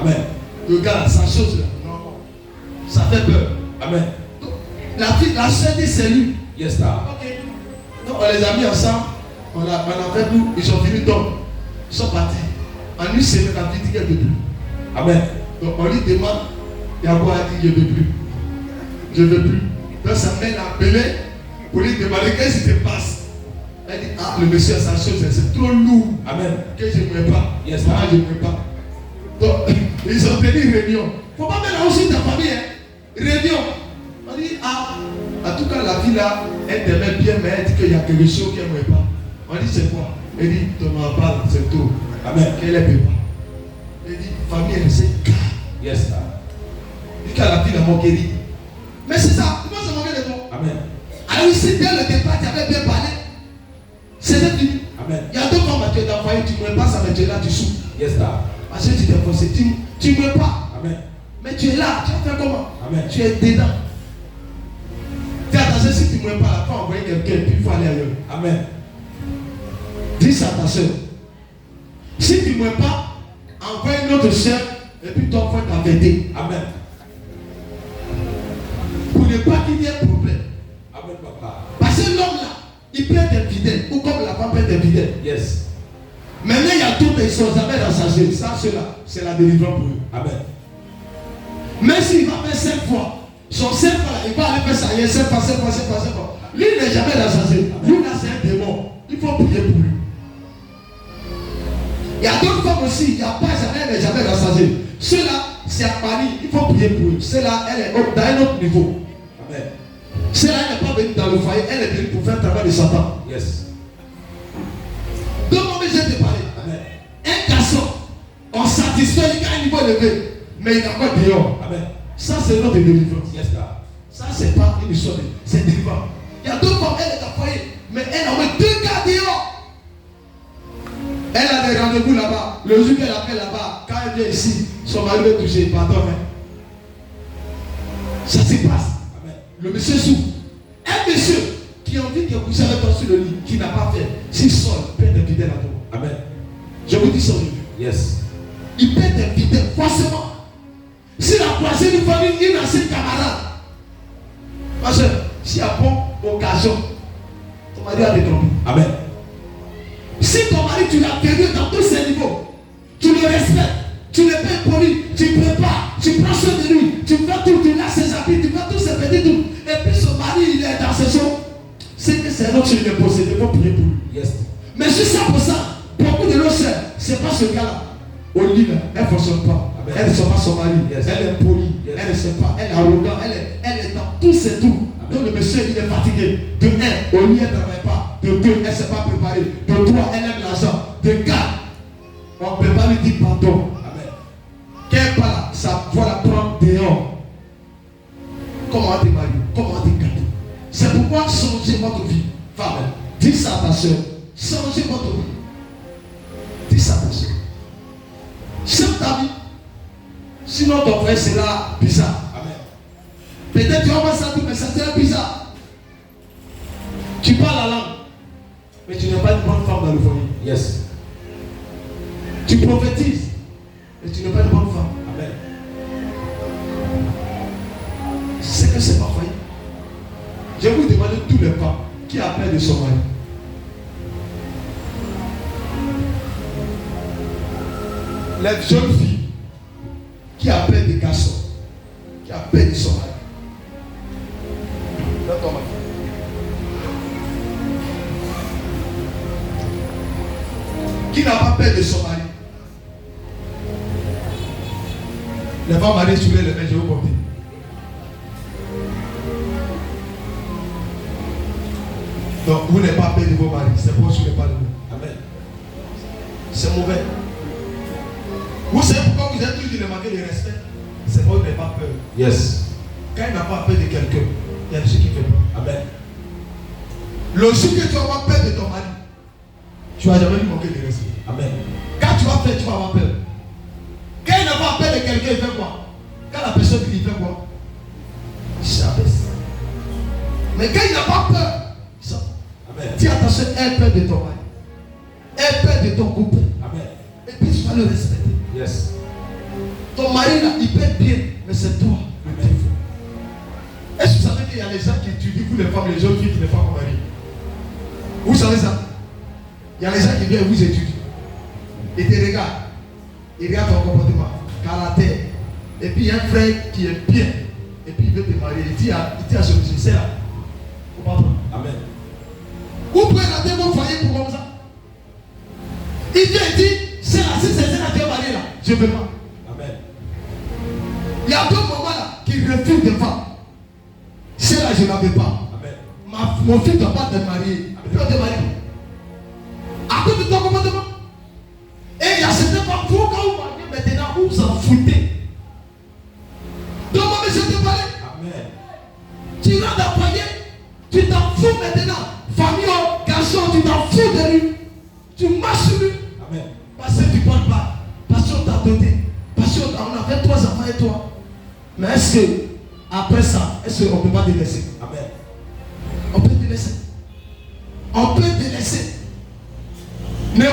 Amen. Regarde, sa chose là. Non. Ça fait peur. Amen. Donc, la soeur dit c'est lui. Yes, sir. Ok. Donc on les a mis ensemble. On a fait tout. Ils sont venus donc. Ils sont partis. En une semaine, la vie dit qu'elle ne veut plus. Amen. Donc on lui demande. Yahweh a dit je ne veux plus. Je ne veux plus. Donc sa mère l'a appelé pour lui demander qu'est-ce qui se passe. Elle dit ah le monsieur a sa chose, c'est trop lourd. Amen. Que je n'aimerais pas. Yes, moi je n'aimerais pas. Donc ils ont tenu une réunion. Il ne faut pas mettre aussi ta famille. Hein. Réunion. On dit ah en tout cas la vie là, elle t'aimait bien mais elle dit qu'il y a quelque chose qu'elle n'aimerait pas. On dit c'est quoi? Elle dit ton parle, c'est tout. Amen. Qu'elle est pas. Elle dit famille elle sait. Yes, sir. Il dit qu'elle a pris la moquerie. Mais c'est ça, comment se moquer de toi? Amen. Alors ici, dès le départ, tu avais bien parlé. C'était fini. Amen. Il y a deux femmes à tu es dans le foyer, tu ne meurs pas, ça mais tu es là, tu souffres. Yes, sir. Parce que tu t'es forcé, tu ne meurs pas. Amen. Mais tu es là, tu vas faire comment? Amen. Tu es dedans. Fais attention, si tu ne meurs pas, là, tu vas envoyer quelqu'un et puis il faut aller ailleurs. Amen. Dis ça à ta soeur. Si tu ne meurs pas, envoie une autre soeur et puis ton frère t'a vêté. Amen. Pour ne pas qu'il y ait problème. Amen, papa. Parce que l'homme là, il peut être infidèle, ou comme la femme peut être infidèle. Yes. Maintenant, il y a tout, ils sont jamais dans sa vie. Ça, c'est la délivrance pour eux. Amen. Même s'il va faire 5 fois, son 5 fois là, il va aller faire ça, il y a 5 fois, 5 fois, 5 fois, 5 fois. Lui, il n'est jamais dans sa vie. Lui, là, c'est un démon. Il faut prier pour lui. Il y a d'autres femmes aussi, il n'y a pas jamais, elle n'est jamais dans sa vie. Ceux-là, c'est à Paris, il faut prier pour eux. Ceux-là, elle est dans un autre niveau. Amen. Celle-là, elle n'est pas venue dans le foyer, elle est venue pour faire le travail de Satan. Yes. Donc, moi, je vais te parler. Amen. Un garçon, on satisfait, il a un niveau élevé, mais il n'a pas dehors. Amen. Ça, c'est notre délivrance. Yes, sir. Ça, c'est pas une histoire, c'est délivrance. Il y a deux femmes, elle est dans le foyer, mais elle a envoyé 2 gars dehors. Elle a des rendez-vous là-bas. Le jour qu'elle appelle là-bas, quand elle vient ici, son mari veut toucher, pardon. Hein. Ça se passe. Amen. Le monsieur souffre. Un monsieur qui a envie de coucher avec toi sur le lit, qui n'a pas fait, s'il sort, il peut être fidèle à toi. Amen. Je vous dis ça aujourd'hui. Yes. Il peut être fidèle, forcément. S'il a croisé une famille, il a ses camarades. Parce que s'il y a bonne occasion, ton mari a détrompé. Amen. Si ton mari, tu l'as perdu dans tous ses niveaux, tu le respectes, tu le payes pour lui, tu prépares, tu prends soin de lui, tu fais tout, tu laisses ses habits, tu fais tous ses petits trucs, et puis son mari, il est dans ses choses, c'est que c'est un autre qui est possédé, il faut prier pour lui. Yes. Mais juste pour ça, beaucoup de nos sœurs, c'est pas ce gars-là. Au lit, là, elle ne fonctionne pas. Amen. Elle ne sait pas son mari. Yes. Elle est polie. Yes. Elle ne sait pas. Elle est arrogante. Elle est dans tous ses tours. Donc le monsieur, il est fatigué. De 1, au lit, elle ne travaille pas. De 2, elle ne s'est pas préparée. De 3, elle aime l'argent. De 4, on ne peut pas lui dire pardon. Amen. Qu'elle parle, sa voix la prend dehors. Comment te marier? Comment te garder? C'est pourquoi changez votre vie. Femme, dis ça à ta soeur. Changez votre vie. Dis ça à ta soeur. Change ta vie. Sinon ton frère sera bizarre. Amen. Peut-être tu vas voir ça tout, mais ça sera bizarre. Tu parles la langue, mais tu n'es pas une bonne femme dans le foyer. Yes. Tu prophétises, mais tu n'es pas une bonne femme. Amen. C'est que c'est pas foyer. Je vous demande tous les femmes qui a peur de son mari. Les jeunes filles qui a peur des garçons, qui a peur de son mari. Qui n'a pas peur de son mari. Les femmes mariées soulèvent les mains, je vais vous porter. Donc vous n'avez pas peur de vos maris, c'est pour soulèver pas de vous. Amen. C'est mauvais. Vous savez pourquoi vous êtes toujours manqué de respect? C'est parce que vous n'avez pas peur. Yes. Quand il n'a pas peur de quelqu'un, il y a des choses qui fait peur. Amen. Le jour que tu vas avoir peur de ton mari, tu ne vas jamais lui manquer de respect. Amen. Quand tu vas faire, tu vas avoir peur. Quand il n'a pas peur de quelqu'un, il fait quoi? Quand la personne dit, il fait quoi? Il s'abaisse. Mais quand il n'a pas peur, il sort. Amen. Dis attention, aie peur de ton mari. Aie peur de ton couple. Amen. Et puis tu vas le respecter. Yes. Ton mari là, il peut être bien, mais c'est toi le défaut. Est-ce que vous savez qu'il y a les gens qui étudient, vous les femmes, les jeunes filles qui ne font pas mari? Vous savez ça? Il y a les gens qui viennent vous étudier. Ils te regardent. Ils regardent ton comportement, caractère. Et puis il y a un frère qui est bien. Et puis il veut te marier. Il dit à celui-ci, c'est là. Vous comprenez? Amen. Vous pouvez rater vos foyers pour comme ça. Il vient et dit, c'est là, si c'est là qui est marié là, je ne veux pas. Amen. Il y a d'autres moments là qui refusent des femmes. C'est là, je ne la veux pas. Amen. Mon fils ne doit pas te marier. Il peut te marier. À cause de ton comportement. Et il y a certaines femmes, vous, quand vous mariez maintenant, vous vous en foutez. Donc, moi, je te parlais. Amen. Tu rentres dans le foyer, tu t'en fous maintenant. Famille, garçon, tu t'en fous de lui. Tu marches sur lui. Amen. Parce que tu ne parles pas. Parce qu'on t'a doté. Parce qu'on avait 3 enfants et toi. Mais est-ce que, après ça, est-ce qu'on ne peut pas te laisser? Amen. On peut te laisser. On peut te laisser. Ne